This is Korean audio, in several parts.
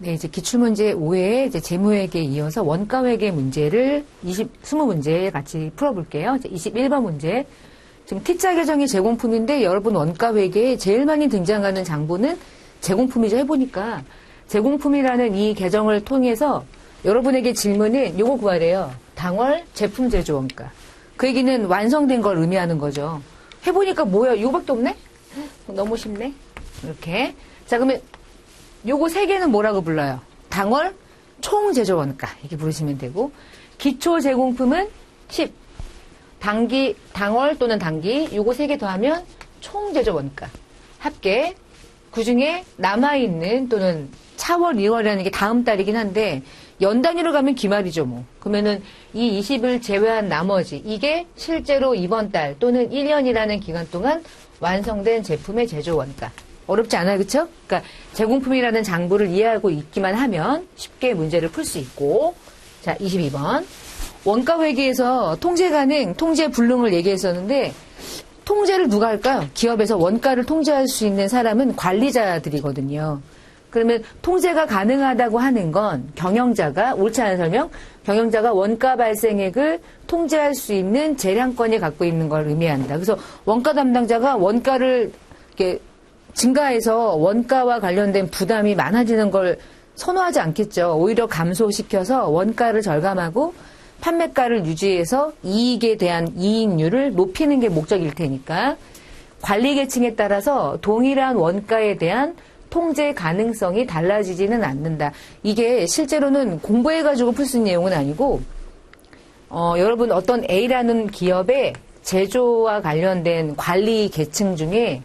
네, 이제 기출문제 5회 이제 재무회계에 이어서 원가회계 문제를 20문제 같이 풀어볼게요. 이제 21번 문제. 지금 T자 계정이 제공품인데 여러분 원가회계에 제일 많이 등장하는 장부는 제공품이죠. 해보니까 제공품이라는 이 계정을 통해서 여러분에게 질문은 요거 구하래요. 당월 제품 제조 원가. 그 얘기는 완성된 걸 의미하는 거죠. 해보니까 뭐야? 이거밖에 없네? 너무 쉽네. 이렇게. 자, 그러면 요거 세 개는 뭐라고 불러요? 당월 총 제조 원가. 이렇게 부르시면 되고. 기초 제공품은 10. 당월 또는 단기. 요거 세 개 더하면 총 제조 원가. 합계. 그 중에 남아있는 또는 차월, 2월이라는 게 다음 달이긴 한데 연 단위로 가면 기말이죠, 뭐. 그러면은 이 20을 제외한 나머지 이게 실제로 이번 달 또는 1년이라는 기간 동안 완성된 제품의 제조 원가. 어렵지 않아요, 그렇죠? 그러니까 제공품이라는 장부를 이해하고 있기만 하면 쉽게 문제를 풀 수 있고. 자, 22번. 원가 회계에서 통제 가능, 통제 불능을 얘기했었는데 통제를 누가 할까요? 기업에서 원가를 통제할 수 있는 사람은 관리자들이거든요. 그러면 통제가 가능하다고 하는 건 경영자가, 옳지 않은 설명, 경영자가 원가 발생액을 통제할 수 있는 재량권이 갖고 있는 걸 의미한다. 그래서 원가 담당자가 원가를 이렇게 증가해서 원가와 관련된 부담이 많아지는 걸 선호하지 않겠죠. 오히려 감소시켜서 원가를 절감하고 판매가를 유지해서 이익에 대한 이익률을 높이는 게 목적일 테니까 관리 계층에 따라서 동일한 원가에 대한 통제 가능성이 달라지지는 않는다. 이게 실제로는 공부해가지고 풀 수 있는 내용은 아니고 여러분 어떤 A라는 기업의 제조와 관련된 관리 계층 중에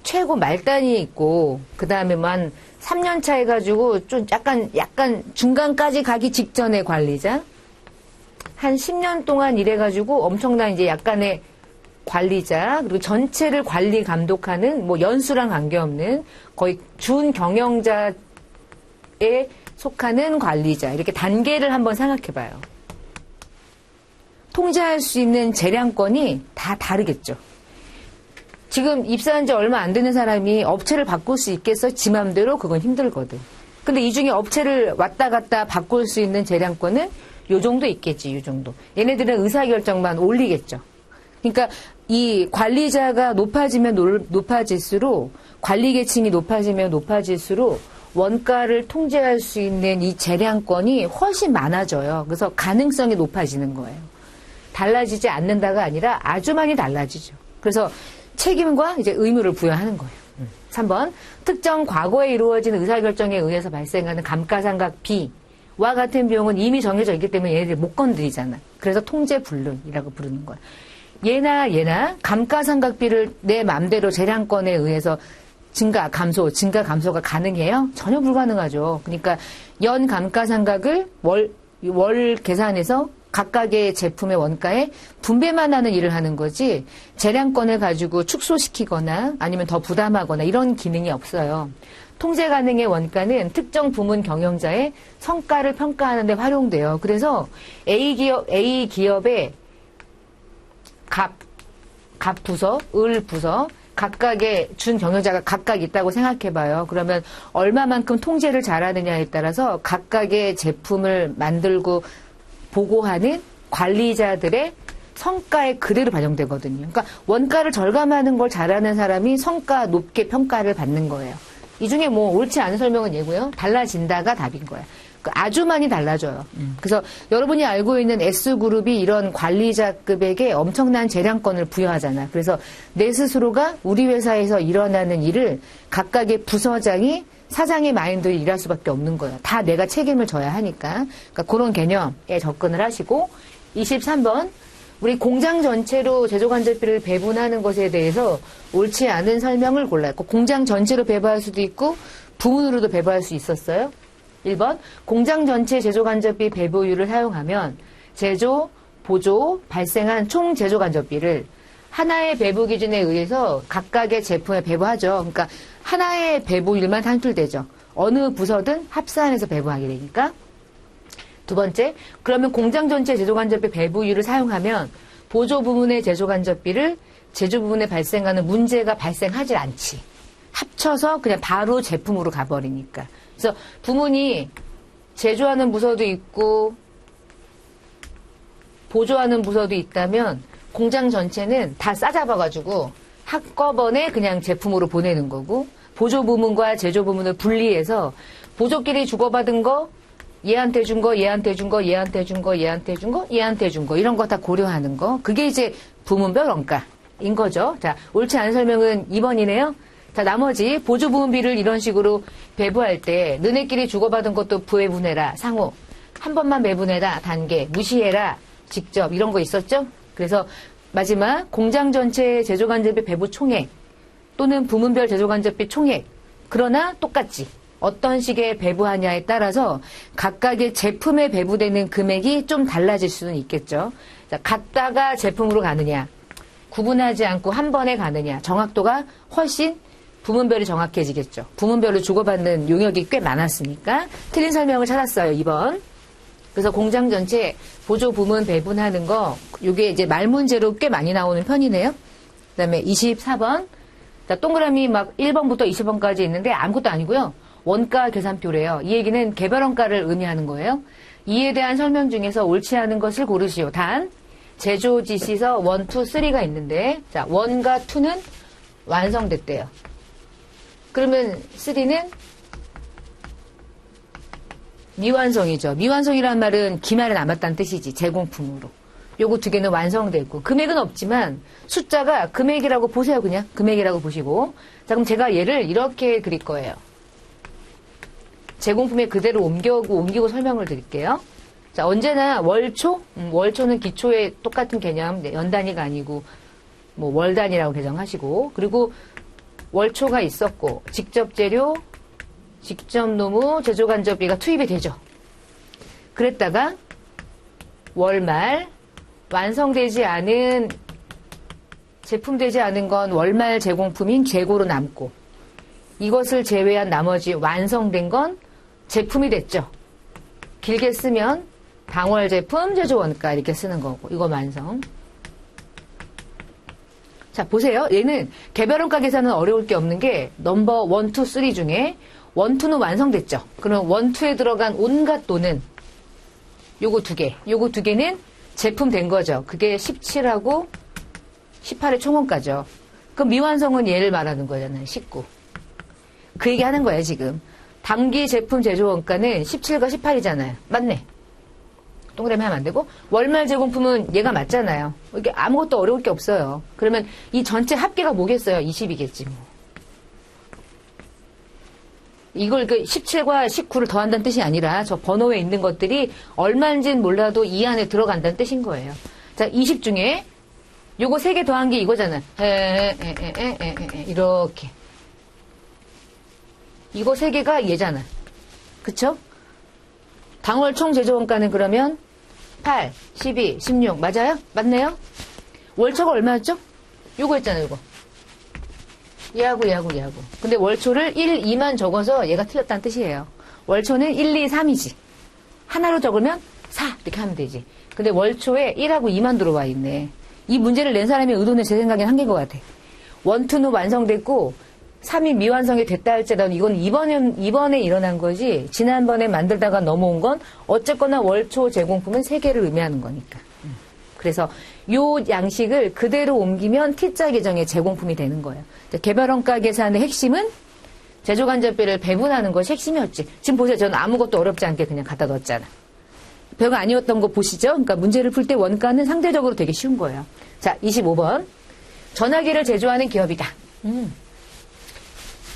최고 말단이 있고 그 다음에 만 3년 차 해가지고 좀 약간 중간까지 가기 직전의 관리자 한 10년 동안 일해가지고 엄청난 이제 약간의 관리자 그리고 전체를 관리 감독하는 뭐 연수랑 관계없는 거의 준 경영자에 속하는 관리자 이렇게 단계를 한번 생각해봐요. 통제할 수 있는 재량권이 다 다르겠죠. 지금 입사한 지 얼마 안 되는 사람이 업체를 바꿀 수 있겠어? 지 맘대로 그건 힘들거든. 근데 이 중에 업체를 왔다 갔다 바꿀 수 있는 재량권은 요 정도 있겠지, 요 정도. 얘네들은 의사결정만 올리겠죠. 그러니까 이 관리자가 높아지면 높아질수록 관리 계층이 높아지면 높아질수록 원가를 통제할 수 있는 이 재량권이 훨씬 많아져요. 그래서 가능성이 높아지는 거예요. 달라지지 않는다가 아니라 아주 많이 달라지죠. 그래서 책임과 이제 의무를 부여하는 거예요. 3번. 특정 과거에 이루어진 의사결정에 의해서 발생하는 감가상각 비와 같은 비용은 이미 정해져 있기 때문에 얘네들이 못 건드리잖아. 그래서 통제불능이라고 부르는 거야. 얘나 감가상각비를 내 맘대로 재량권에 의해서 증가, 감소가 가능해요? 전혀 불가능하죠. 그러니까 연 감가상각을 월 계산해서 각각의 제품의 원가에 분배만 하는 일을 하는 거지 재량권을 가지고 축소시키거나 아니면 더 부담하거나 이런 기능이 없어요. 통제 가능의 원가는 특정 부문 경영자의 성과를 평가하는 데 활용돼요. 그래서 A 기업의 갑 부서, 을 부서 각각의 준 경영자가 각각 있다고 생각해봐요. 그러면 얼마만큼 통제를 잘하느냐에 따라서 각각의 제품을 만들고 보고하는 관리자들의 성과에 그대로 반영되거든요. 그러니까 원가를 절감하는 걸 잘하는 사람이 성과 높게 평가를 받는 거예요. 이 중에 뭐 옳지 않은 설명은 얘고요. 달라진다가 답인 거야. 아주 많이 달라져요. 그래서 여러분이 알고 있는 S그룹이 이런 관리자급에게 엄청난 재량권을 부여하잖아. 그래서 내 스스로가 우리 회사에서 일어나는 일을 각각의 부서장이 사장의 마인드로 일할 수밖에 없는 거예요. 다 내가 책임을 져야 하니까. 그러니까 그런 개념에 접근을 하시고 23번 우리 공장 전체로 제조간접비를 배분하는 것에 대해서 옳지 않은 설명을 골라요. 공장 전체로 배부할 수도 있고 부문으로도 배부할 수 있었어요. 1번 공장 전체 제조간접비 배부율을 사용하면 제조, 보조, 발생한 총 제조간접비를 하나의 배부 기준에 의해서 각각의 제품에 배부하죠. 그러니까 하나의 배부율만 산출되죠. 어느 부서든 합산해서 배부하게 되니까. 두 번째, 그러면 공장 전체 제조간접비 배부율을 사용하면 보조 부문의 제조간접비를 제조 부문에 발생하는 문제가 발생하지 않지. 합쳐서 그냥 바로 제품으로 가버리니까. 그래서 부문이 제조하는 부서도 있고 보조하는 부서도 있다면 공장 전체는 다 싸잡아가지고 한꺼번에 그냥 제품으로 보내는 거고, 보조 부문과 제조 부문을 분리해서 보조끼리 주고받은 거, 얘한테 준 거, 얘한테 준 거, 얘한테 준 거, 얘한테 준 거, 얘한테 준 거, 이런 거 다 고려하는 거. 그게 이제 부문별 원가인 거죠. 자, 옳지 않은 설명은 2번이네요. 자, 나머지 보조 부문비를 이런 식으로 배부할 때 너네끼리 주고받은 것도 배분해라, 상호. 한 번만 배분해라, 단계. 무시해라, 직접. 이런 거 있었죠? 그래서 마지막 공장 전체 제조간접비 배부 총액 또는 부문별 제조간접비 총액. 그러나 똑같지. 어떤 식의 배부하냐에 따라서 각각의 제품에 배부되는 금액이 좀 달라질 수는 있겠죠. 자, 같다가 제품으로 가느냐, 구분하지 않고 한 번에 가느냐, 정확도가 훨씬 부문별이 정확해지겠죠. 부문별로 주고받는 용역이 꽤 많았으니까. 틀린 설명을 찾았어요, 2번. 그래서 공장 전체 보조 부문 배분하는 거, 요게 이제 말문제로 꽤 많이 나오는 편이네요. 그 다음에 24번. 자, 동그라미 막 1번부터 20번까지 있는데 아무것도 아니고요. 원가 계산표래요. 이 얘기는 개별원가를 의미하는 거예요. 이에 대한 설명 중에서 옳지 않은 것을 고르시오. 단, 제조 지시서 1, 2, 3가 있는데, 자, 1과 2는 완성됐대요. 그러면 3는 미완성이죠. 미완성이라는 말은 기말에 남았다는 뜻이지. 제공품으로. 요거 두 개는 완성되고 금액은 없지만 숫자가 금액이라고 보세요. 그냥 금액이라고 보시고. 자, 그럼 제가 얘를 이렇게 그릴 거예요. 제공품에 그대로 옮기고 설명을 드릴게요. 자, 언제나 월초? 월초는 기초에 똑같은 개념, 연 단위가 아니고 뭐 월 단위라고 개정하시고, 그리고 월초가 있었고 직접 재료, 직접 노무, 제조간접비가 투입이 되죠. 그랬다가 월말 완성되지 않은 제품되지 않은 건 월말 제공품인 재고로 남고, 이것을 제외한 나머지 완성된 건 제품이 됐죠. 길게 쓰면 당월 제품 제조 원가 이렇게 쓰는 거고, 이거 완성. 자, 보세요. 얘는 개별 원가 계산은 어려울 게 없는 게 넘버 1, 2, 3 중에 1, 2는 완성됐죠. 그럼 1, 2에 들어간 온갖 돈은 요거 두 개. 요거 두 개는 제품 된 거죠. 그게 17하고 18의 총원가죠. 그럼 미완성은 얘를 말하는 거잖아요. 19. 그 얘기 하는 거예요, 지금. 당기 제품 제조 원가는 17과 18이잖아요. 맞네. 동그라미 하면 안 되고, 월말 제공품은 얘가 맞잖아요. 이게 아무것도 어려울 게 없어요. 그러면 이 전체 합계가 뭐겠어요? 20이겠지, 뭐. 이걸 그 17과 19를 더한다는 뜻이 아니라 저 번호에 있는 것들이 얼마인지는 몰라도 이 안에 들어간다는 뜻인 거예요. 자, 20 중에 요거 3개 더한 게 이거잖아. 이렇게. 이거 3개가 얘잖아. 그쵸? 당월 총 제조원가는 그러면 8, 12, 16 맞아요? 맞네요? 월초가 얼마였죠? 요거 했잖아요, 요거. 얘하고. 근데 월초를 1, 2만 적어서 얘가 틀렸다는 뜻이에요. 월초는 1, 2, 3이지. 하나로 적으면 4 이렇게 하면 되지. 근데 월초에 1하고 2만 들어와 있네. 이 문제를 낸 사람의 의도는 제 생각엔 한계인 것 같아. 1, 2는 완성됐고 3이 미완성이 됐다 할지라도 이건 이번에 일어난 거지, 지난번에 만들다가 넘어온 건 어쨌거나 월초 제공품은 3개를 의미하는 거니까. 그래서 요 양식을 그대로 옮기면 T자 계정의 제공품이 되는 거예요. 개별원가 계산의 핵심은 제조간접비를 배분하는 것이 핵심이었지. 지금 보세요. 저는 아무것도 어렵지 않게 그냥 갖다 넣었잖아. 별거 아니었던 거 보시죠? 그러니까 문제를 풀 때 원가는 상대적으로 되게 쉬운 거예요. 자, 25번. 전화기를 제조하는 기업이다.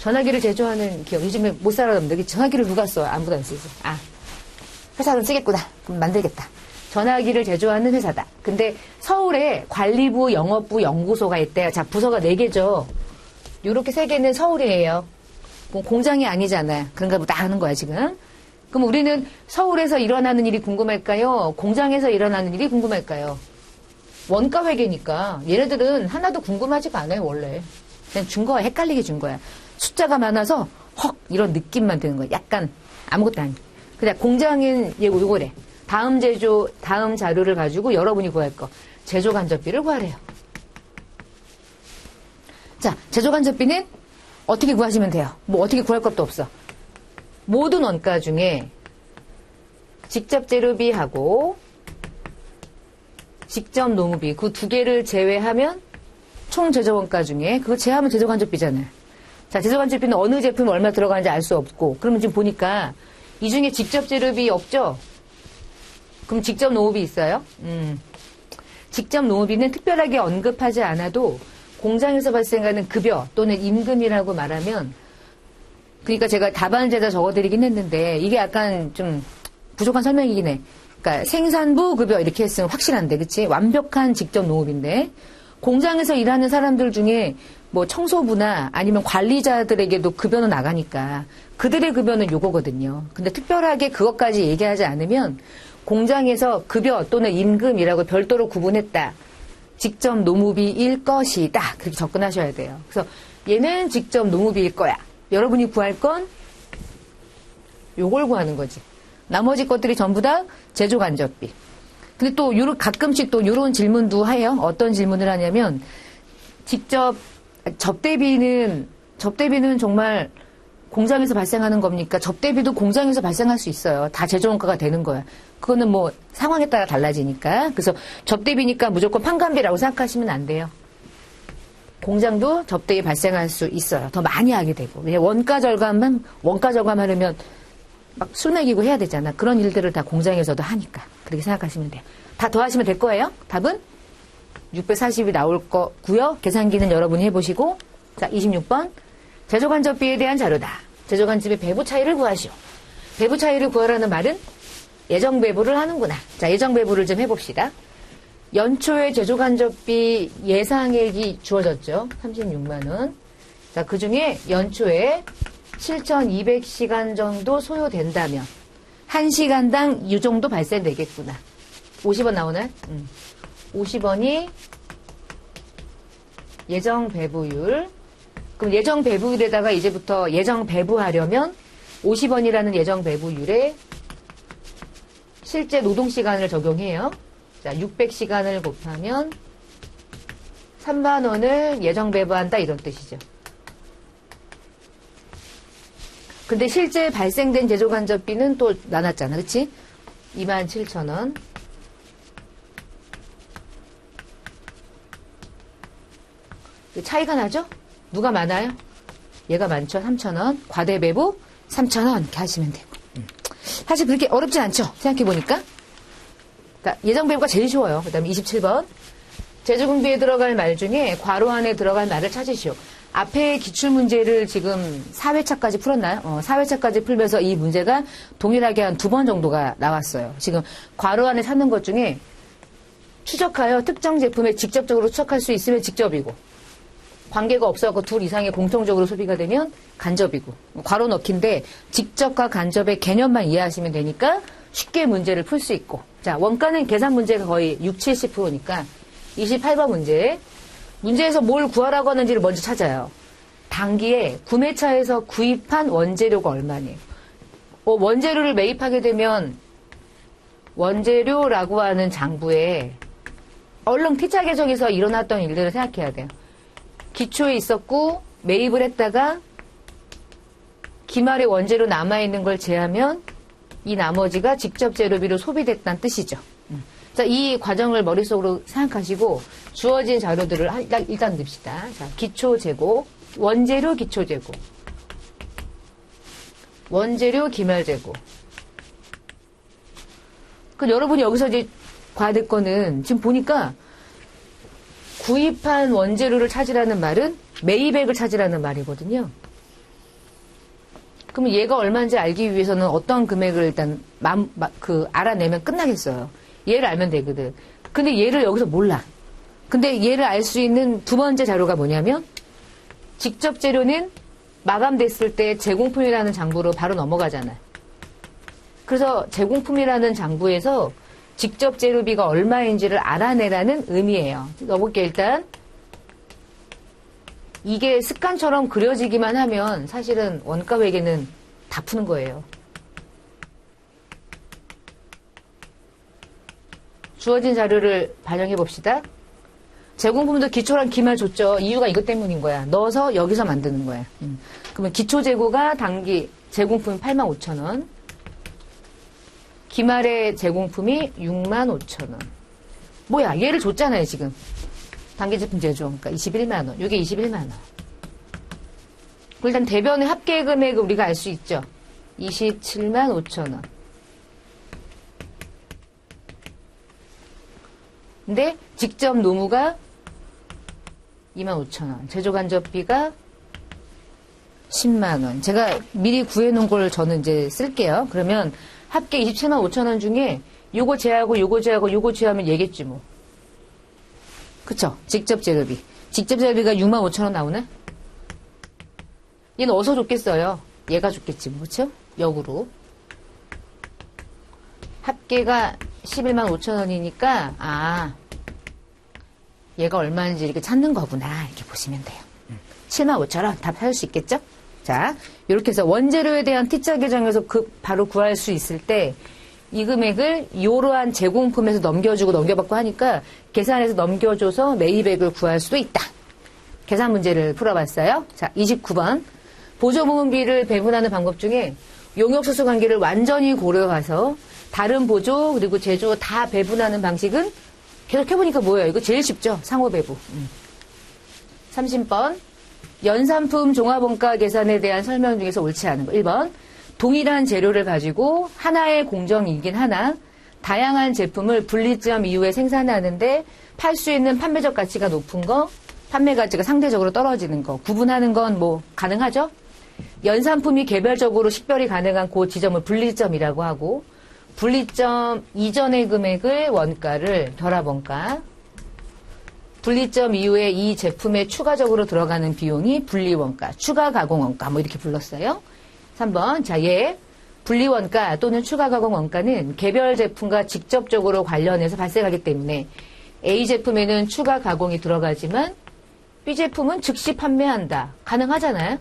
전화기를 제조하는 기업. 요즘에 못 살아남는데 전화기를 누가 써? 아무도 안 쓰지. 아, 회사는 쓰겠구나. 그럼 만들겠다. 전화기를 제조하는 회사다. 근데 서울에 관리부, 영업부, 연구소가 있대요. 자, 부서가 4개죠. 요렇게 3개는 서울이에요. 공장이 아니잖아요. 그런가 보다 하는 거야, 지금. 그럼 우리는 서울에서 일어나는 일이 궁금할까요? 공장에서 일어나는 일이 궁금할까요? 원가 회계니까 얘네들은 하나도 궁금하지가 않아요, 원래. 그냥 준 거야. 헷갈리게 준 거야. 숫자가 많아서 헉 이런 느낌만 드는 거야. 약간 아무것도 아니야. 그냥 공장은 요거래. 다음 자료를 가지고 여러분이 구할 거. 제조간접비를 구하래요. 자, 제조간접비는 어떻게 구하시면 돼요. 뭐 어떻게 구할 것도 없어. 모든 원가 중에 직접 재료비하고 직접 노무비 그 두 개를 제외하면 총 제조원가 중에 그거 제외하면 제조간접비잖아요. 자, 제조간접비는 어느 제품에 얼마 들어가는지 알 수 없고 그러면 지금 보니까 이 중에 직접 재료비 없죠? 그럼 직접 노무비 있어요? 직접 노무비는 특별하게 언급하지 않아도 공장에서 발생하는 급여 또는 임금이라고 말하면 그러니까 제가 답안지에다 적어드리긴 했는데 이게 약간 좀 부족한 설명이긴 해. 그러니까 생산부 급여 이렇게 했으면 확실한데 그치? 완벽한 직접 노무비인데 공장에서 일하는 사람들 중에 뭐 청소부나 아니면 관리자들에게도 급여는 나가니까 그들의 급여는 요거거든요. 근데 특별하게 그것까지 얘기하지 않으면 공장에서 급여 또는 임금이라고 별도로 구분했다. 직접 노무비일 것이다. 그렇게 접근하셔야 돼요. 그래서 얘는 직접 노무비일 거야. 여러분이 구할 건 요걸 구하는 거지. 나머지 것들이 전부 다 제조간접비. 근데 또 가끔씩 또 요런 질문도 해요. 어떤 질문을 하냐면 직접 접대비는 정말 공장에서 발생하는 겁니까? 접대비도 공장에서 발생할 수 있어요. 다 제조원가가 되는 거야. 그거는 뭐 상황에 따라 달라지니까. 그래서 접대비니까 무조건 판관비라고 생각하시면 안 돼요. 공장도 접대비 발생할 수 있어요. 더 많이 하게 되고. 왜냐면 원가 절감하려면 막 술 먹이고 해야 되잖아. 그런 일들을 다 공장에서도 하니까. 그렇게 생각하시면 돼요. 다 더하시면 될 거예요. 답은 640이 나올 거고요. 계산기는 여러분이 해보시고. 자, 26번. 제조간접비에 대한 자료다. 제조간접의 배부 차이를 구하시오. 배부 차이를 구하라는 말은 예정 배부를 하는구나. 자, 예정 배부를 좀 해봅시다. 연초에 제조간접비 예상액이 주어졌죠. 36만 원. 자, 그 중에 연초에 7,200시간 정도 소요된다면 1시간당 이 정도 발생되겠구나. 50원 나오나요? 50원이 예정 배부율. 그럼 예정 배부율에다가 이제부터 예정 배부하려면 50원이라는 예정 배부율에 실제 노동시간을 적용해요. 자, 600시간을 곱하면 3만 원을 예정 배부한다 이런 뜻이죠. 근데 실제 발생된 제조간접비는 또 나눴잖아. 그치? 27,000원. 차이가 나죠? 누가 많아요? 얘가 많죠? 3,000원. 과대배부 3,000원. 이렇게 하시면 되고. 사실 그렇게 어렵진 않죠? 생각해보니까. 그러니까 예정배부가 제일 쉬워요. 그 다음에 27번. 제조공비에 들어갈 말 중에 괄호 안에 들어갈 말을 찾으시오. 앞에 기출문제를 지금 4회차까지 풀었나요? 4회차까지 풀면서 이 문제가 동일하게 한 2번 정도가 나왔어요. 지금 괄호 안에 찾는 것 중에 추적하여 특정 제품에 직접적으로 추적할 수 있으면 직접이고 관계가 없어서 둘 이상의 공통적으로 소비가 되면 간접이고 괄호 넣기인데 직접과 간접의 개념만 이해하시면 되니까 쉽게 문제를 풀 수 있고 자 원가는 계산 문제가 거의 60, 70%니까 28번 문제에서 뭘 구하라고 하는지를 먼저 찾아요. 당기에 구매처에서 구입한 원재료가 얼마니? 원재료를 매입하게 되면 원재료라고 하는 장부에 얼른 피차 계정에서 일어났던 일들을 생각해야 돼요. 기초에 있었고 매입을 했다가 기말에 원재료 남아있는 걸 제하면 이 나머지가 직접 재료비로 소비됐다는 뜻이죠. 자, 이 과정을 머릿속으로 생각하시고 주어진 자료들을 일단 넣읍시다. 자, 기초 재고, 원재료 기초 재고, 원재료 기말 재고. 그 여러분이 여기서 이제 봐야 될 거는 지금 보니까 구입한 원재료를 찾으라는 말은 매입액을 찾으라는 말이거든요. 그러면 얘가 얼마인지 알기 위해서는 어떤 금액을 일단 알아내면 끝나겠어요. 얘를 알면 되거든. 근데 얘를 여기서 몰라. 근데 얘를 알 수 있는 두 번째 자료가 뭐냐면 직접 재료는 마감됐을 때 제공품이라는 장부로 바로 넘어가잖아요. 그래서 제공품이라는 장부에서 직접 재료비가 얼마인지를 알아내라는 의미예요. 넣어볼게 일단. 이게 습관처럼 그려지기만 하면 사실은 원가 회계는 다 푸는 거예요. 주어진 자료를 반영해 봅시다. 제공품도 기초랑 기말 줬죠. 이유가 이것 때문인 거야. 넣어서 여기서 만드는 거야. 그러면 기초 재고가 단기 제공품이 85,000원. 기말의 제공품이 65,000원. 뭐야, 얘를 줬잖아요, 지금. 단기 제품 제조. 그러니까 21만원. 이게 21만원. 일단 대변의 합계 금액을 우리가 알 수 있죠. 275,000원. 근데 직접 노무가 25,000원. 제조간접비가 10만원. 제가 미리 구해놓은 걸 저는 이제 쓸게요. 그러면 합계 275,000원 중에 요거 제하고 요거 제하고 요거 제하면 얘겠지 뭐. 그쵸? 직접 재료비. 직접 재료비가 65,000원 나오네? 얘는 어디서 줬겠어요? 얘가 줬겠지 뭐. 그쵸? 역으로. 합계가 115,000원이니까 얘가 얼마인지 이렇게 찾는 거구나 이렇게 보시면 돼요. 75,000원 답 찾을 수 있겠죠? 자, 이렇게 해서 원재료에 대한 T자 계정에서 바로 구할 수 있을 때 이 금액을 이러한 제공품에서 넘겨주고 넘겨받고 하니까 계산해서 넘겨줘서 매입액을 구할 수도 있다. 계산 문제를 풀어봤어요. 자, 29번 보조부문비를 배분하는 방법 중에 용역수수 관계를 완전히 고려해서 다른 보조 그리고 제조 다 배분하는 방식은 계속 해보니까 뭐예요? 이거 제일 쉽죠? 상호배분. 30번 연산품 종합원가 계산에 대한 설명 중에서 옳지 않은 거. 1번 동일한 재료를 가지고 하나의 공정이긴 하나 다양한 제품을 분리점 이후에 생산하는데 팔 수 있는 판매적 가치가 높은 거 판매 가치가 상대적으로 떨어지는 거 구분하는 건 뭐 가능하죠? 연산품이 개별적으로 식별이 가능한 그 지점을 분리점이라고 하고 분리점 이전의 금액을 원가를 결합원가 분리점 이후에 이 제품에 추가적으로 들어가는 비용이 분리원가 추가 가공원가 뭐 이렇게 불렀어요. 3번 자, 얘 분리원가 또는 추가 가공원가는 개별 제품과 직접적으로 관련해서 발생하기 때문에 A 제품에는 추가 가공이 들어가지만 B 제품은 즉시 판매한다. 가능하잖아요.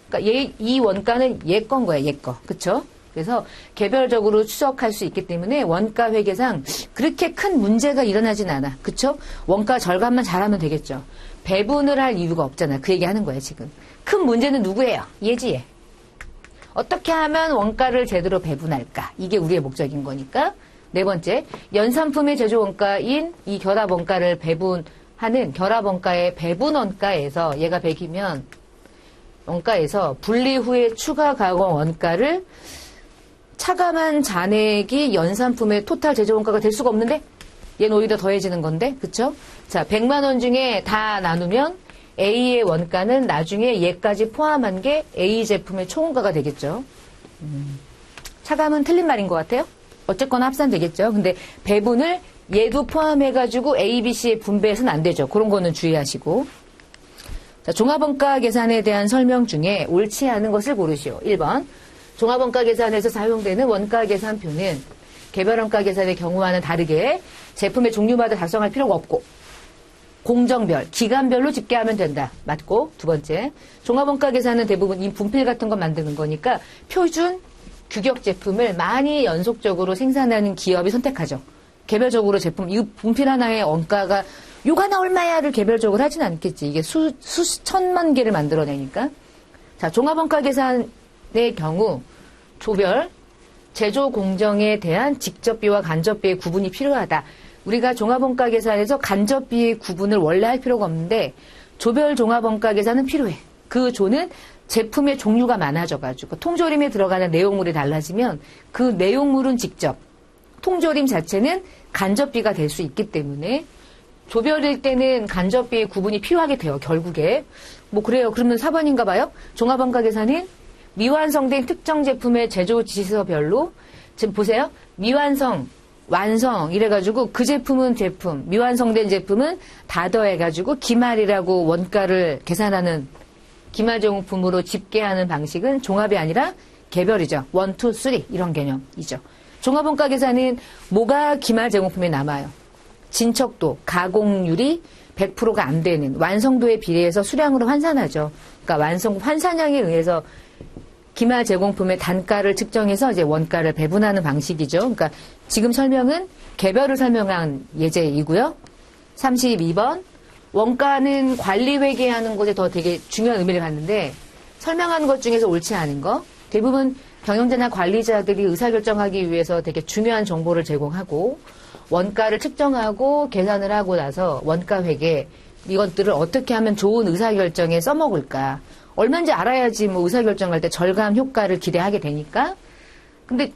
그러니까 이 원가는 얘 건 거예요. 얘 거. 그쵸? 그래서 개별적으로 추적할 수 있기 때문에 원가 회계상 그렇게 큰 문제가 일어나진 않아. 그쵸? 원가 절감만 잘하면 되겠죠. 배분을 할 이유가 없잖아. 그 얘기 하는 거예요, 지금. 큰 문제는 누구예요? 얘지, 얘. 어떻게 하면 원가를 제대로 배분할까? 이게 우리의 목적인 거니까. 네 번째, 연산품의 제조 원가인 이 결합 원가를 배분하는 결합 원가의 배분 원가에서 얘가 100이면 원가에서 분리 후에 추가 가공 원가를 차감한 잔액이 연산품의 토탈 제조 원가가 될 수가 없는데 얘는 오히려 더해지는 건데 그쵸? 자 100만 원 중에 다 나누면 A의 원가는 나중에 얘까지 포함한 게 A 제품의 총원가가 되겠죠. 차감은 틀린 말인 것 같아요. 어쨌거나 합산되겠죠. 근데 배분을 얘도 포함해가지고 A, B, C에 분배해서는 안 되죠. 그런 거는 주의하시고. 자, 종합원가 계산에 대한 설명 중에 옳지 않은 것을 고르시오. 1번. 종합원가 계산에서 사용되는 원가 계산표는 개별원가 계산의 경우와는 다르게 제품의 종류마다 작성할 필요가 없고 공정별, 기간별로 집계하면 된다. 맞고. 두 번째. 종합원가 계산은 대부분 이 분필 같은 거 만드는 거니까 표준 규격 제품을 많이 연속적으로 생산하는 기업이 선택하죠. 개별적으로 제품, 이 분필 하나의 원가가 요거 하나 얼마야를 개별적으로 하진 않겠지. 이게 수천만 개를 만들어내니까. 자, 종합원가 계산의 경우 조별, 제조 공정에 대한 직접비와 간접비의 구분이 필요하다. 우리가 종합원가 계산에서 간접비의 구분을 원래 할 필요가 없는데 조별 종합원가 계산은 필요해. 그 조는 제품의 종류가 많아져가지고 통조림에 들어가는 내용물이 달라지면 그 내용물은 직접, 통조림 자체는 간접비가 될 수 있기 때문에 조별일 때는 간접비의 구분이 필요하게 돼요. 결국에. 뭐 그래요. 그러면 4번인가 봐요. 종합원가 계산은 미완성된 특정 제품의 제조 지시서별로 지금 보세요. 미완성, 완성 이래가지고 그 제품은 제품, 미완성된 제품은 다 더해가지고 기말이라고 원가를 계산하는 기말 제공품으로 집계하는 방식은 종합이 아니라 개별이죠. 1, 2, 3 이런 개념이죠. 종합원가 계산은 뭐가 기말 제공품에 남아요? 진척도, 가공률이 100%가 안 되는 완성도에 비례해서 수량으로 환산하죠. 그러니까 환산량에 의해서 기말 제공품의 단가를 측정해서 이제 원가를 배분하는 방식이죠. 그러니까 지금 설명은 개별을 설명한 예제이고요. 32번. 원가는 관리 회계하는 것에 더 되게 중요한 의미를 갖는데 설명하는 것 중에서 옳지 않은 거. 대부분 경영자나 관리자들이 의사결정하기 위해서 되게 중요한 정보를 제공하고 원가를 측정하고 계산을 하고 나서 원가 회계 이것들을 어떻게 하면 좋은 의사결정에 써먹을까. 얼마인지 알아야지 뭐 의사결정할 때 절감 효과를 기대하게 되니까. 근데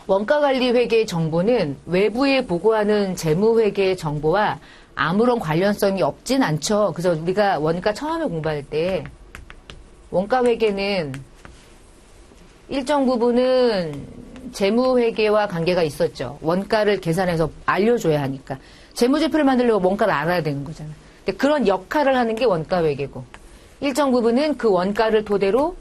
원가관리회계 정보는 외부에 보고하는 재무회계 정보와 아무런 관련성이 없진 않죠. 그래서 우리가 원가 처음에 공부할 때 원가회계는 일정 부분은 재무회계와 관계가 있었죠. 원가를 계산해서 알려줘야 하니까. 재무제표를 만들려고 원가를 알아야 되는 거잖아요. 근데 그런 역할을 하는 게 원가회계고 일정 부분은 그 원가를 토대로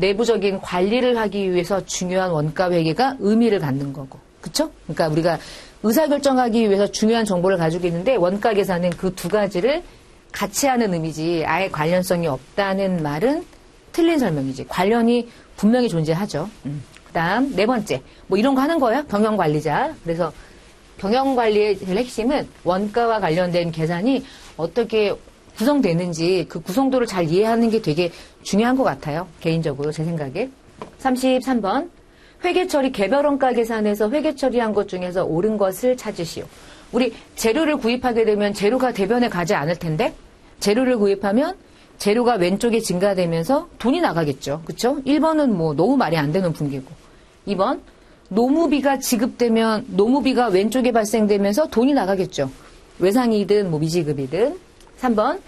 내부적인 관리를 하기 위해서 중요한 원가회계가 의미를 갖는 거고. 그쵸? 그러니까 우리가 의사결정하기 위해서 중요한 정보를 가지고 있는데 원가 계산은 그 두 가지를 같이 하는 의미지 아예 관련성이 없다는 말은 틀린 설명이지. 관련이 분명히 존재하죠. 그다음 네 번째. 뭐 이런 거 하는 거예요. 경영관리자. 그래서 경영관리의 제일 핵심은 원가와 관련된 계산이 어떻게 구성되는지 그 구성도를 잘 이해하는 게 되게 중요한 것 같아요. 개인적으로 제 생각에. 33번. 회계처리 개별원가 계산에서 회계처리한 것 중에서 옳은 것을 찾으시오. 우리 재료를 구입하게 되면 재료가 대변에 가지 않을 텐데 재료를 구입하면 재료가 왼쪽에 증가되면서 돈이 나가겠죠. 그쵸? 1번은 뭐 너무 말이 안 되는 분기고 2번 노무비가 지급되면 노무비가 왼쪽에 발생되면서 돈이 나가겠죠. 외상이든 뭐 미지급이든 3번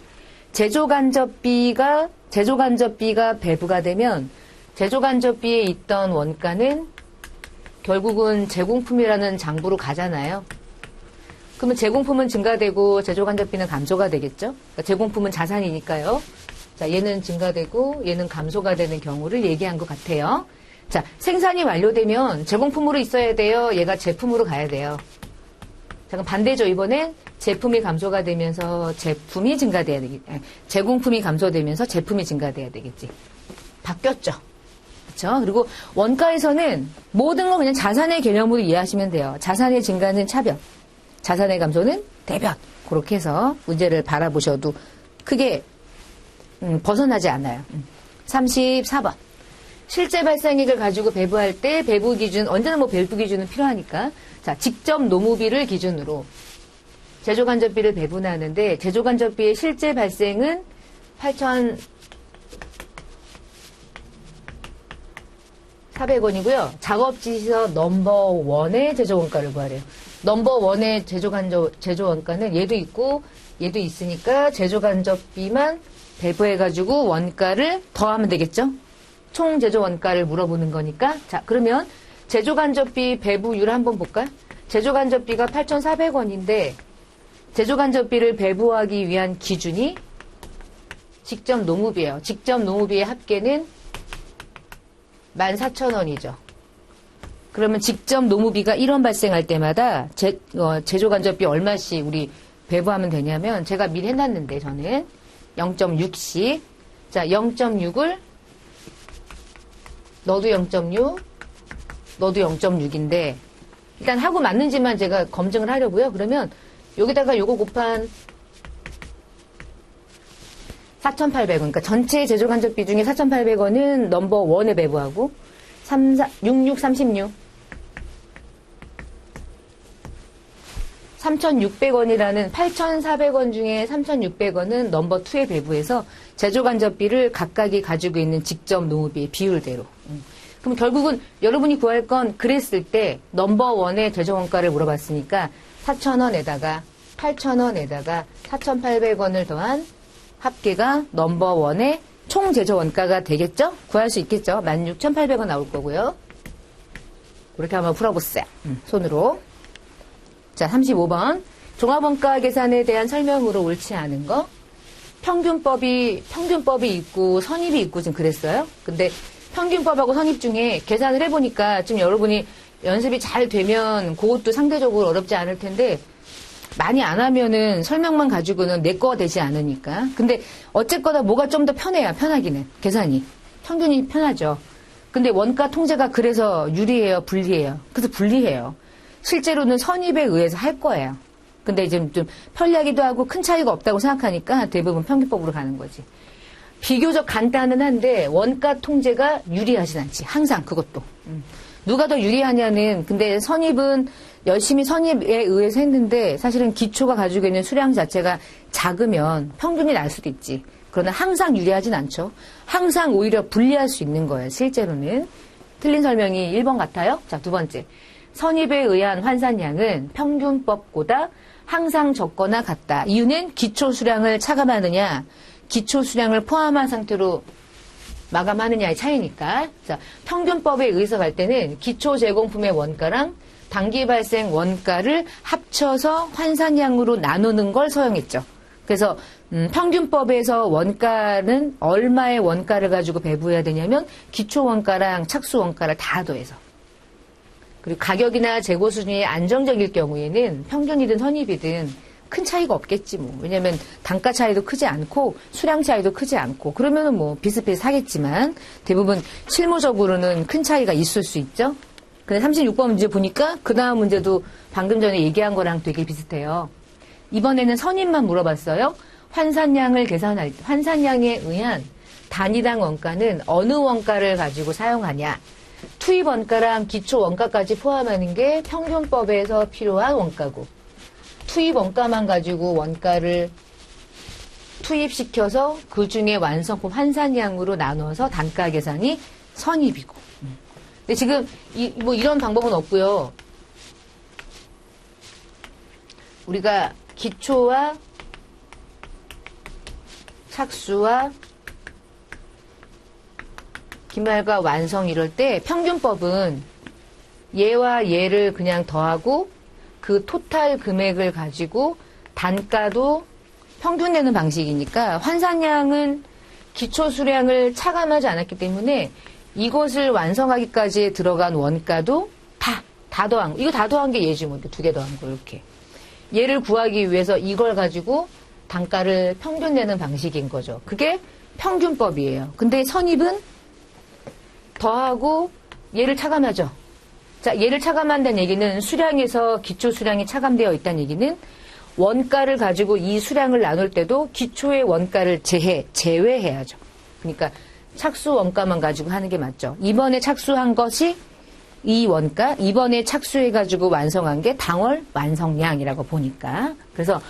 제조간접비가 배부가 되면 제조간접비에 있던 원가는 결국은 제공품이라는 장부로 가잖아요. 그러면 제공품은 증가되고 제조간접비는 감소가 되겠죠. 그러니까 제공품은 자산이니까요. 자, 얘는 증가되고 얘는 감소가 되는 경우를 얘기한 것 같아요. 자, 생산이 완료되면 제공품으로 있어야 돼요. 얘가 제품으로 가야 돼요. 자, 그럼 반대죠. 이번엔 제품이 감소가 되면서 제품이 증가돼야 되겠지. 제공품이 감소되면서 제품이 증가돼야 되겠지. 바뀌었죠. 그렇죠? 그리고 원가에서는 모든 걸 그냥 자산의 개념으로 이해하시면 돼요. 자산의 증가는 차변, 자산의 감소는 대변. 그렇게 해서 문제를 바라보셔도 크게 벗어나지 않아요. 34번. 실제 발생액을 가지고 배부할 때 배부 기준, 언제나 뭐 배부 기준은 필요하니까. 자, 직접 노무비를 기준으로 제조간접비를 배분하는데 제조간접비의 실제 발생은 8,400원이고요. 작업지에서 넘버1의 제조원가를 구하래요. 넘버1의 제조원가는 얘도 있고 얘도 있으니까 제조간접비만 배부해가지고 원가를 더하면 되겠죠? 총 제조원가를 물어보는 거니까. 자, 그러면 제조간접비 배부율 한번 볼까요? 제조간접비가 8,400원인데 제조간접비를 배부하기 위한 기준이 직접 노무비예요. 직접 노무비의 합계는 14,000원이죠. 그러면 직접 노무비가 1원 발생할 때마다 제조간접비 얼마씩 우리 배부하면 되냐면 제가 미리 해놨는데 저는 0.6씩 자 0.6을 너도 0.6 너도 0.6인데 일단 하고 맞는지만 제가 검증을 하려고요. 그러면 여기다가 요거 곱한 4,800원 그러니까 전체 제조간접비 중에 4,800원은 넘버 1에 배부하고 66, 36 3,600원이라는 8,400원 중에 3,600원은 넘버 2에 배부해서 제조간접비를 각각이 가지고 있는 직접 노무비의 비율대로. 그럼 결국은 여러분이 구할 건 그랬을 때 넘버 1의 제조원가를 물어봤으니까 4,000원에다가 8,000원에다가 4,800원을 더한 합계가 넘버 1의 총 제조원가가 되겠죠? 구할 수 있겠죠? 16,800원 나올 거고요. 그렇게 한번 풀어보세요. 손으로. 자, 35번. 종합원가 계산에 대한 설명으로 옳지 않은 거. 평균법이 있고 선입이 있고 지금 그랬어요. 근데 평균법하고 선입 중에 계산을 해보니까 지금 여러분이 연습이 잘 되면 그것도 상대적으로 어렵지 않을 텐데 많이 안 하면은 설명만 가지고는 내 거 되지 않으니까. 근데 어쨌거나 뭐가 좀 더 편해요. 편하기는. 계산이. 평균이 편하죠. 근데 원가 통제가 그래서 유리해요? 불리해요? 그래서 불리해요. 실제로는 선입에 의해서 할 거예요. 근데 지금 좀 편리하기도 하고 큰 차이가 없다고 생각하니까 대부분 평균법으로 가는 거지. 비교적 간단은 한데 원가 통제가 유리하진 않지. 항상 그것도. 누가 더 유리하냐는 근데 선입은 열심히 선입에 의해서 했는데 사실은 기초가 가지고 있는 수량 자체가 작으면 평균이 날 수도 있지. 그러나 항상 유리하진 않죠. 항상 오히려 불리할 수 있는 거예요. 실제로는. 틀린 설명이 1번 같아요. 자, 두 번째. 선입에 의한 환산량은 평균법보다 항상 적거나 같다. 이유는 기초 수량을 차감하느냐, 기초 수량을 포함한 상태로 마감하느냐의 차이니까. 자, 평균법에 의해서 갈 때는 기초 제공품의 원가랑 단기 발생 원가를 합쳐서 환산량으로 나누는 걸 사용했죠. 그래서 평균법에서 원가는 얼마의 원가를 가지고 배부해야 되냐면 기초 원가랑 착수 원가를 다 더해서. 그리고 가격이나 재고 수준이 안정적일 경우에는 평균이든 선입이든 큰 차이가 없겠지 뭐. 왜냐면 단가 차이도 크지 않고 수량 차이도 크지 않고 그러면은 뭐 비슷비슷하겠지만 대부분 실무적으로는 큰 차이가 있을 수 있죠. 근데 36번 문제 보니까 그 다음 문제도 방금 전에 얘기한 거랑 되게 비슷해요. 이번에는 선입만 물어봤어요. 환산량을 계산할 때 환산량에 의한 단위당 원가는 어느 원가를 가지고 사용하냐. 투입 원가랑 기초 원가까지 포함하는 게 평균법에서 필요한 원가고 투입 원가만 가지고 원가를 투입시켜서 그 중에 완성품 환산량으로 나눠서 단가 계산이 선입이고. 근데 지금 뭐 이런 방법은 없고요. 우리가 기초와 착수와 기말과 완성 이럴 때 평균법은 얘와 얘를 그냥 더하고 그 토탈 금액을 가지고 단가도 평균 내는 방식이니까 환산량은 기초 수량을 차감하지 않았기 때문에 이것을 완성하기까지 들어간 원가도 다 더한 거. 이거 다 더한 게 얘지 뭐. 두 개 더한 거 이렇게. 얘를 구하기 위해서 이걸 가지고 단가를 평균 내는 방식인 거죠. 그게 평균법이에요. 근데 선입은 더하고 얘를 차감하죠. 자, 얘를 차감한다는 얘기는 수량에서 기초 수량이 차감되어 있다는 얘기는 원가를 가지고 이 수량을 나눌 때도 기초의 원가를 제외해야죠. 그러니까 착수 원가만 가지고 하는 게 맞죠. 이번에 착수한 것이 이 원가, 이번에 착수해가지고 완성한 게 당월 완성량이라고 보니까. 그래서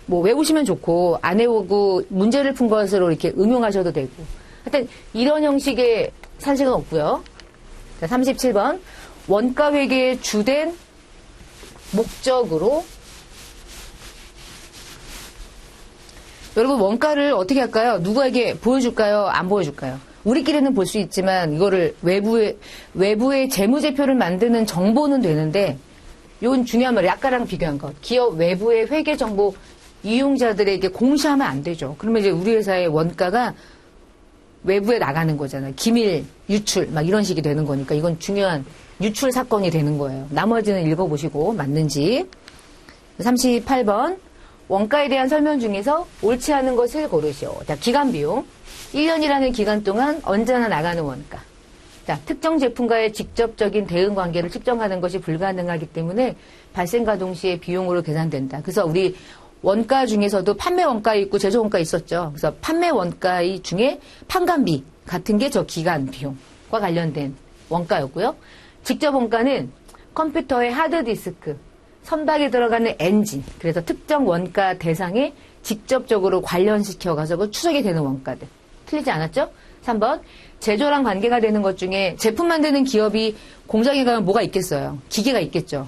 뭐 외우시면 좋고 안 외우고 문제를 푼 것으로 이렇게 응용하셔도 되고. 하여튼 이런 형식의 산식은 없고요. 자, 37번. 원가 회계의 주된 목적으로 여러분 원가를 어떻게 할까요? 누구에게 보여줄까요? 안 보여줄까요? 우리끼리는 볼 수 있지만 이거를 외부의 재무제표를 만드는 정보는 되는데 이건 중요한 말이에요. 아까랑 비교한 것. 기업 외부의 회계 정보 이용자들에게 공시하면 안 되죠. 그러면 이제 우리 회사의 원가가 외부에 나가는 거잖아요. 기밀, 유출 막 이런 식이 되는 거니까 이건 중요한 유출 사건이 되는 거예요. 나머지는 읽어보시고 맞는지. 38번. 원가에 대한 설명 중에서 옳지 않은 것을 고르시오. 자, 기간 비용. 1년이라는 기간 동안 언제나 나가는 원가. 자, 특정 제품과의 직접적인 대응 관계를 측정하는 것이 불가능하기 때문에 발생가 동시에 비용으로 계산된다. 그래서 우리 원가 중에서도 판매 원가 있고 제조 원가 있었죠. 그래서 판매 원가 중에 판관비 같은 게 저 기간 비용과 관련된 원가였고요. 직접 원가는 컴퓨터의 하드디스크, 선박에 들어가는 엔진, 그래서 특정 원가 대상에 직접적으로 관련시켜가지고 추적이 되는 원가들. 틀리지 않았죠? 3번. 제조랑 관계가 되는 것 중에 제품 만드는 기업이 공장에 가면 뭐가 있겠어요? 기계가 있겠죠.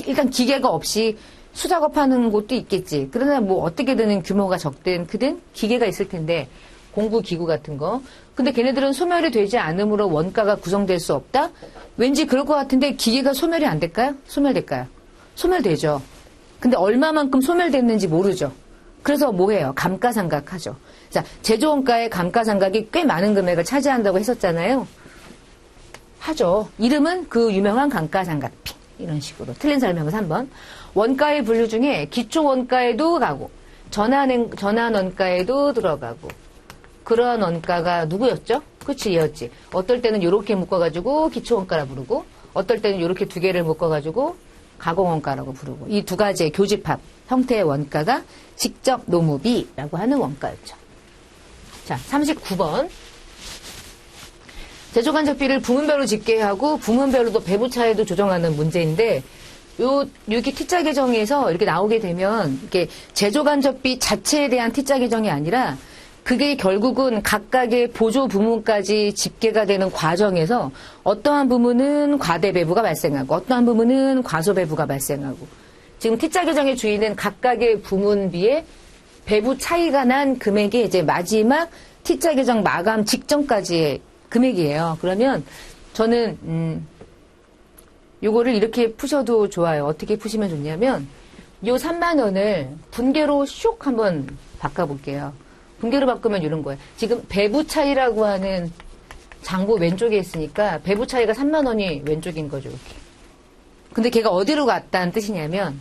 일단 기계가 없이 수작업하는 곳도 있겠지. 그러나 뭐 어떻게든 규모가 적든 크든 기계가 있을 텐데 공구기구 같은 거. 근데 걔네들은 소멸이 되지 않으므로 원가가 구성될 수 없다? 왠지 그럴 것 같은데 기계가 소멸이 안 될까요? 소멸될까요? 소멸되죠. 근데 얼마만큼 소멸됐는지 모르죠. 그래서 뭐 해요? 감가상각하죠. 자, 제조원가의 감가상각이 꽤 많은 금액을 차지한다고 했었잖아요. 하죠. 이름은 그 유명한 감가상각비. 이런 식으로. 틀린 설명은 3번. 원가의 분류 중에 기초원가에도 가고 전환원가에도 들어가고 그러한 원가가 누구였죠? 그치, 얘였지. 어떨 때는 이렇게 묶어가지고 기초원가라 부르고 어떨 때는 이렇게 두 개를 묶어가지고 가공원가라고 부르고 이 두 가지의 교집합 형태의 원가가 직접 노무비라고 하는 원가였죠. 자, 39번. 제조간접비를 부문별로 집계하고 부문별로도 배부 차이도 조정하는 문제인데 여기 T자 계정에서 이렇게 나오게 되면 이게 제조간접비 자체에 대한 T자 계정이 아니라 그게 결국은 각각의 보조 부문까지 집계가 되는 과정에서 어떠한 부문은 과대배부가 발생하고 어떠한 부문은 과소배부가 발생하고 지금 T자 계정의 주인은 각각의 부문비에 배부 차이가 난 금액이 이제 마지막 T자 계정 마감 직전까지의 금액이에요. 그러면 저는 요거를 이렇게 푸셔도 좋아요. 어떻게 푸시면 좋냐면 요 3만 원을 분계로 슉 한번 바꿔볼게요. 분계로 바꾸면 이런 거예요. 지금 배부 차이라고 하는 장부 왼쪽에 있으니까 배부 차이가 3만 원이 왼쪽인 거죠. 이렇게. 근데 걔가 어디로 갔다는 뜻이냐면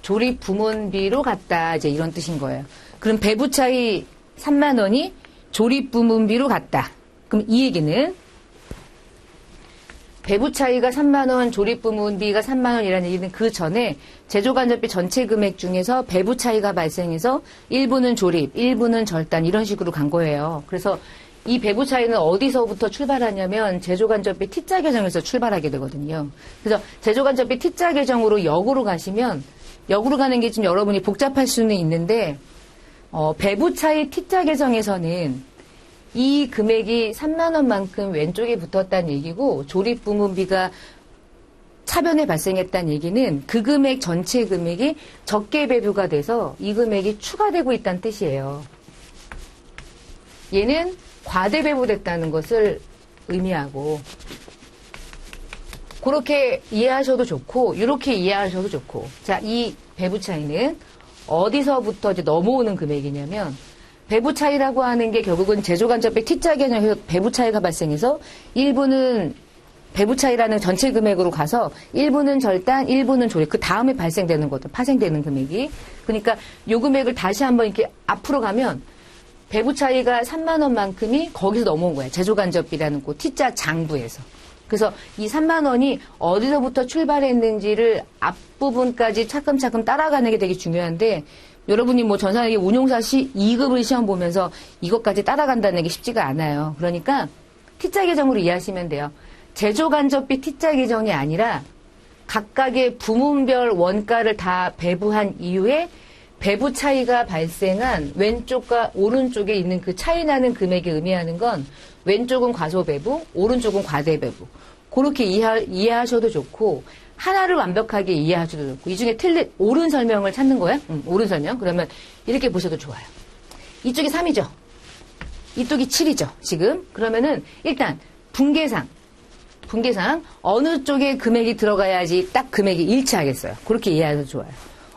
조립 부문비로 갔다 이제 이런 뜻인 거예요. 그럼 배부 차이 3만 원이 조립 부문비로 갔다. 그럼 이 얘기는 배부 차이가 3만 원, 조립 부문비가 3만 원이라는 얘기는 그 전에 제조간접비 전체 금액 중에서 배부 차이가 발생해서 일부는 조립, 일부는 절단 이런 식으로 간 거예요. 그래서 이 배부 차이는 어디서부터 출발하냐면 제조간접비 T자 계정에서 출발하게 되거든요. 그래서 제조간접비 T자 계정으로 역으로 가시면 역으로 가는 게 좀 여러분이 복잡할 수는 있는데 배부 차이 T자 계정에서는 이 금액이 3만 원만큼 왼쪽에 붙었다는 얘기고 조립 부문비가 차변에 발생했다는 얘기는 그 금액 전체 금액이 적게 배부가 돼서 이 금액이 추가되고 있다는 뜻이에요. 얘는 과대 배부됐다는 것을 의미하고 그렇게 이해하셔도 좋고 이렇게 이해하셔도 좋고 자, 이 배부 차이는 어디서부터 이제 넘어오는 금액이냐면 배부 차이라고 하는 게 결국은 제조간접비 T자 계정에서 배부 차이가 발생해서 일부는 배부 차이라는 전체 금액으로 가서 일부는 절단, 일부는 조립. 그 다음에 발생되는 것도 파생되는 금액이. 그러니까 요 금액을 다시 한번 이렇게 앞으로 가면 배부 차이가 3만 원만큼이 거기서 넘어온 거예요. 제조간접비라는 곳 T자 장부에서. 그래서 이 3만 원이 어디서부터 출발했는지를 앞부분까지 차츰차츰 따라가는 게 되게 중요한데 여러분이 뭐 전산회계 운용사 2급을 시험 보면서 이것까지 따라간다는 게 쉽지가 않아요. 그러니까 T자 계정으로 이해하시면 돼요. 제조간접비 T자 계정이 아니라 각각의 부문별 원가를 다 배부한 이후에 배부 차이가 발생한 왼쪽과 오른쪽에 있는 그 차이 나는 금액이 의미하는 건 왼쪽은 과소배부, 오른쪽은 과대배부. 그렇게 이해하셔도 좋고 하나를 완벽하게 이해하셔도 좋고 이 중에 옳은 설명을 찾는 거예요? 옳은 설명. 그러면 이렇게 보셔도 좋아요. 이쪽이 3이죠. 이쪽이 7이죠. 지금. 그러면은 일단 분계상 어느 쪽에 금액이 들어가야지 딱 금액이 일치하겠어요. 그렇게 이해하셔도 좋아요.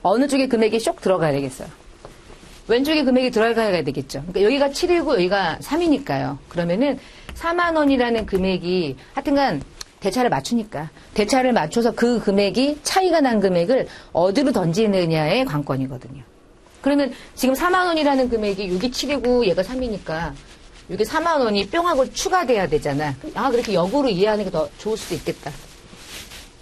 어느 쪽에 금액이 쏙 들어가야 되겠어요. 왼쪽에 금액이 들어가야 되겠죠. 그러니까 여기가 7이고 여기가 3이니까요. 그러면은 4만 원이라는 금액이 하여튼간 대차를 맞추니까 대차를 맞춰서 그 금액이 차이가 난 금액을 어디로 던지느냐의 관건이거든요. 그러면 지금 4만 원이라는 금액이 여기 7이고 얘가 3이니까 여기 4만 원이 뿅하고 추가돼야 되잖아. 아 그렇게 역으로 이해하는 게 더 좋을 수도 있겠다.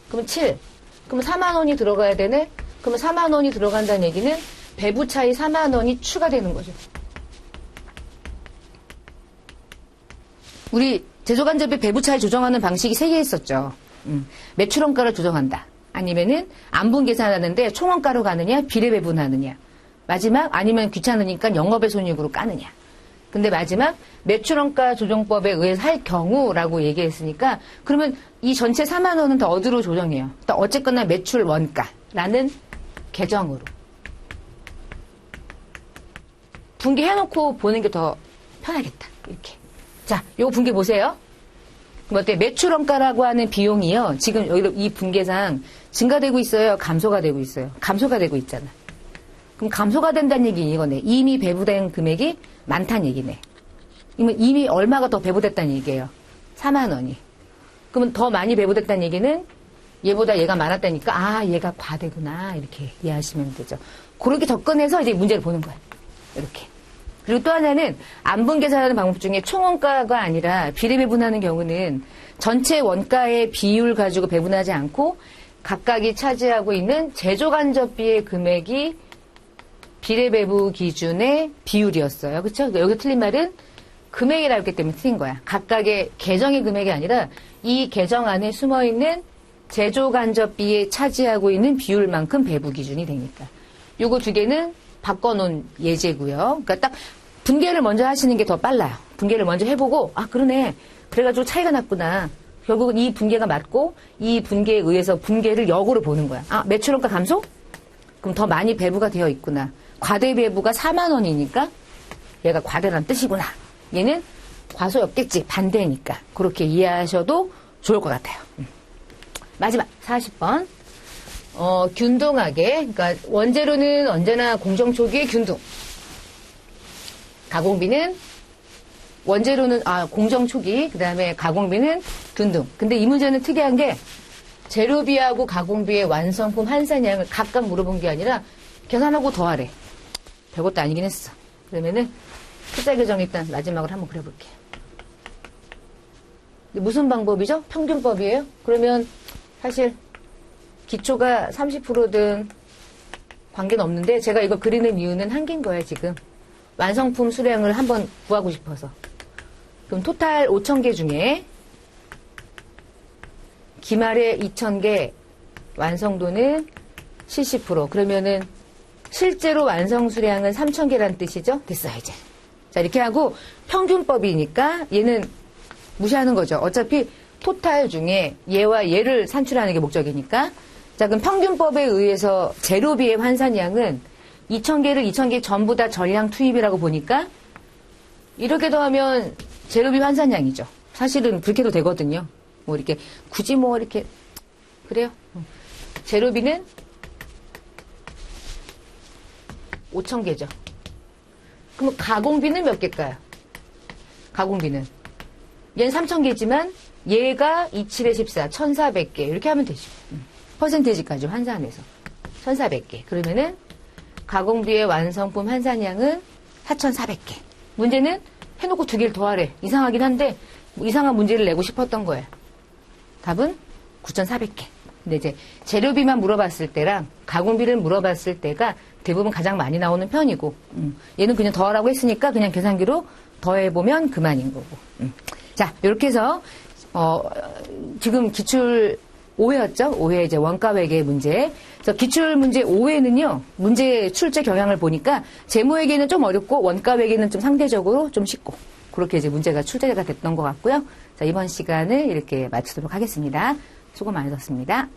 그러면 7. 그러면 4만 원이 들어가야 되네. 그러면 4만 원이 들어간다는 얘기는 배부 차이 4만 원이 추가되는 거죠. 우리 제조간접비 배부 차이 조정하는 방식이 3개 있었죠. 매출원가를 조정한다. 아니면은 안분 계산하는데 총원가로 가느냐, 비례배분하느냐. 마지막 아니면 귀찮으니까 영업의 손익으로 까느냐. 근데 마지막 매출원가 조정법에 의해서 할 경우라고 얘기했으니까 그러면 이 전체 4만 원은 더 어디로 조정해요? 또 어쨌거나 매출 원가라는 계정으로. 분개해놓고 보는 게 더 편하겠다. 이렇게. 자, 요거 분개 보세요. 그럼 어때? 매출원가라고 하는 비용이요. 지금 여기 이 분계상 증가되고 있어요. 감소가 되고 있어요. 감소가 되고 있잖아. 그럼 감소가 된다는 얘기 이거네. 이미 배부된 금액이 많다는 얘기네. 이미 얼마가 더 배부됐다는 얘기예요. 4만 원이. 그러면 더 많이 배부됐다는 얘기는 얘보다 얘가 많았다니까 아 얘가 과대구나 이렇게 이해하시면 되죠. 그렇게 접근해서 이제 문제를 보는 거야. 이렇게. 그리고 또 하나는 안분 계산하는 방법 중에 총원가가 아니라 비례 배분하는 경우는 전체 원가의 비율 가지고 배분하지 않고 각각이 차지하고 있는 제조간접비의 금액이 비례 배분 기준의 비율이었어요. 그렇죠? 여기 틀린 말은 금액이라고 했기 때문에 틀린 거야. 각각의 계정의 금액이 아니라 이 계정 안에 숨어있는 제조간접비에 차지하고 있는 비율만큼 배분 기준이 되니까. 요거 두 개는 바꿔놓은 예제고요. 그러니까 딱 분계를 먼저 하시는 게 더 빨라요. 분계를 먼저 해보고 아 그러네. 그래가지고 차이가 났구나. 결국은 이 분계가 맞고 이 분계에 의해서 분계를 역으로 보는 거야. 아 매출원가 감소? 그럼 더 많이 배부가 되어 있구나. 과대 배부가 4만 원이니까 얘가 과대란 뜻이구나. 얘는 과소였겠지. 반대니까. 그렇게 이해하셔도 좋을 것 같아요. 마지막 40번. 균등하게, 그러니까 원재료는 언제나 공정 초기의 균등. 가공비는 원재료는 공정 초기, 그다음에 가공비는 균등. 근데 이 문제는 특이한 게 재료비하고 가공비의 완성품 환산량을 각각 물어본 게 아니라 계산하고 더하래. 별것도 아니긴 했어. 그러면은 투자 규정 일단 마지막으로 한번 그려볼게요. 무슨 방법이죠? 평균법이에요? 그러면 사실 기초가 30%든 관계는 없는데 제가 이거 그리는 이유는 한계인 거예요, 지금. 완성품 수량을 한번 구하고 싶어서. 그럼 토탈 5,000개 중에 기말에 2,000개 완성도는 70%. 그러면은 실제로 완성 수량은 3,000개란 뜻이죠? 됐어요, 이제. 자, 이렇게 하고 평균법이니까 얘는 무시하는 거죠. 어차피 토탈 중에 얘와 얘를 산출하는 게 목적이니까. 자, 그럼 평균법에 의해서 재료비의 환산량은 2,000개를 2,000개 전부 다 전량 투입이라고 보니까 이렇게 더하면 재료비 환산량이죠. 사실은 그렇게 해도 되거든요. 뭐 이렇게 굳이 뭐 이렇게 그래요. 재료비는 5,000개죠. 그럼 가공비는 몇 개일까요? 가공비는 얘는 3,000개지만 얘가 27에 14, 1,400개 이렇게 하면 되죠. 퍼센테이지까지 환산해서 1,400개. 그러면은 가공비의 완성품 환산량은 4,400개. 문제는 해놓고 두 개를 더하래. 이상하긴 한데 뭐 이상한 문제를 내고 싶었던 거예요. 답은 9,400개. 근데 이제 재료비만 물어봤을 때랑 가공비를 물어봤을 때가 대부분 가장 많이 나오는 편이고 얘는 그냥 더하라고 했으니까 그냥 계산기로 더해보면 그만인 거고. 자, 이렇게 해서 지금 기출 5회였죠? 5회 이제 원가회계 문제. 그래서 기출 문제 5회는요, 문제 출제 경향을 보니까 재무회계는 좀 어렵고 원가회계는 좀 상대적으로 좀 쉽고 그렇게 이제 문제가 출제가 됐던 것 같고요. 자, 이번 시간을 이렇게 마치도록 하겠습니다. 수고 많으셨습니다.